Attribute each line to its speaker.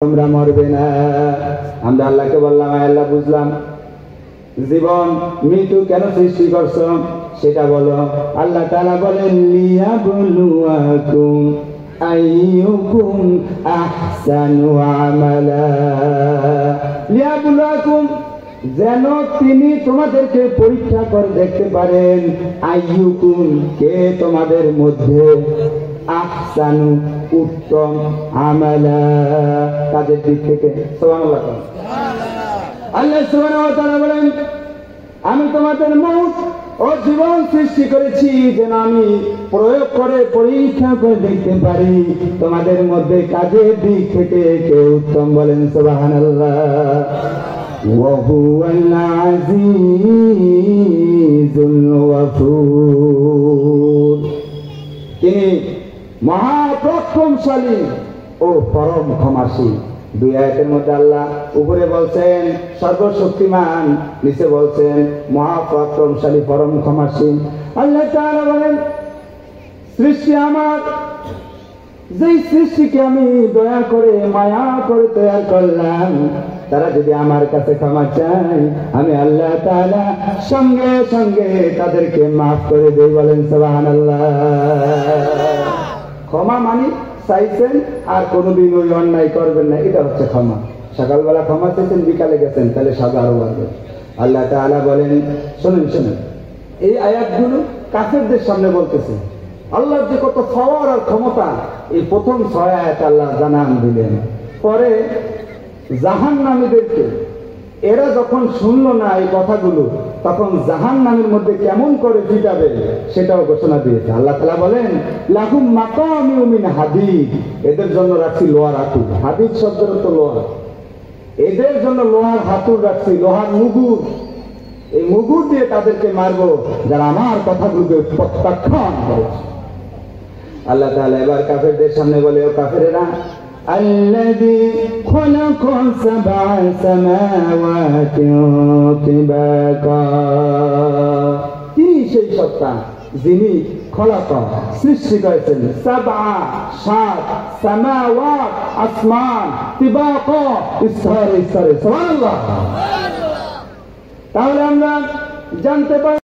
Speaker 1: তোমরা মরবে না। আমরা আল্লাহকে বললাম, আল্লাহ বুঝলাম জীবন মৃত্যু কেন সৃষ্টি করছো সেটা বলো। আল্লাহ তাআলা বলেন, লিয়াবলুয়াকুম আইয়ুকুম আহসানু আমালা। লিয়াবলুয়াকুম, যেন তিনি তোমাদেরকে পরীক্ষা করে দেখতে পারেন, আইয়ুকুম, কে তোমাদের মধ্যে, আহসানু, উত্তম, আমালা, কাজের দিক থেকে। সুবহানাল্লাহ। আল্লাহ সুবহানাহু ওয়া তাআলা বলেন, আমি তোমাদের মউত ও জীবন সৃষ্টি করেছি যেন আমি প্রয়োগ করে পরীক্ষা করে দেখতে পারি তোমাদের মধ্যে কাজের দিক থেকে কে উত্তম। বলেন সুবহানাল্লাহ। ওয়া হুয়াল আজিজুল গফুর, তিনি মহাপরাক্রমশালী ও পরম ক্ষমাশীল। দুই আয়াতের মধ্যে আল্লাহ উপরে বলছেন সর্বশক্তিমান, নিচে বলছেন মহাপরাক্রমশালী পরম ক্ষমাশীল। আল্লাহ তাআলা বলেন, সৃষ্টি আমার, যেই সৃষ্টিকে আমি দয়া করে মায়া করে তৈরি করলাম, তারা যদি আমার কাছে ক্ষমা চায় আমি আল্লাহ তাআলা সঙ্গে সঙ্গে তাদেরকে মাফ করে দেই। বলেন সুবহানাল্লাহ। ক্ষমা মানে চাইছেন আর কোনোদিন ওই অন্যায় করবেন না, এটা হচ্ছে ক্ষমা। সকালবেলা ক্ষমা চাইছেন, বিকালে গেছেন, তাহলে সাজা আরো বাড়বে। আল্লাহ তাআলা বলেন, শোনেন শোনেন, এই আয়াতগুলো কাফেরদের সামনে বলতেছে। আল্লাহর যে কত পাওয়ার আর ক্ষমতা, এই প্রথম 6 আয়াত আল্লাহ জানান দিলেন। পরে জাহান্নামীদেরকে, এরা যখন শুনলো না এই কথাগুলো, তখন জাহান্নামের মধ্যে কেমন করে পিটাবে সেটাও ঘোষণা দিয়েছে। আল্লাহ তাআলা বলেন, লাহুম মাকামিউ মিন হাদিদ, এদের জন্য রাখছি লোহার হাতুড়। হাদিদ শব্দের তো লোহা, এদের জন্য লোহার হাতুড় রাখছি, লোহার মুগুর। এই মুগুর দিয়ে তাদেরকে মারবো যারা আমার কথাগুলোকে প্রত্যাখ্যান করেছে। আল্লাহ তাআলা এবার কাফেরদের সামনে বলে, ও কাফেরেরা, الذي خلق 7 سماوات طباقا, তিনি সেই সত্তা যিনি খলাকা, সৃষ্টি করেছেন, 7 সামাওয়াত, আসমান, তিবাকা, স্তরে স্তরে। সুবহানাল্লাহ। তাহলে আমরা জানতে পারি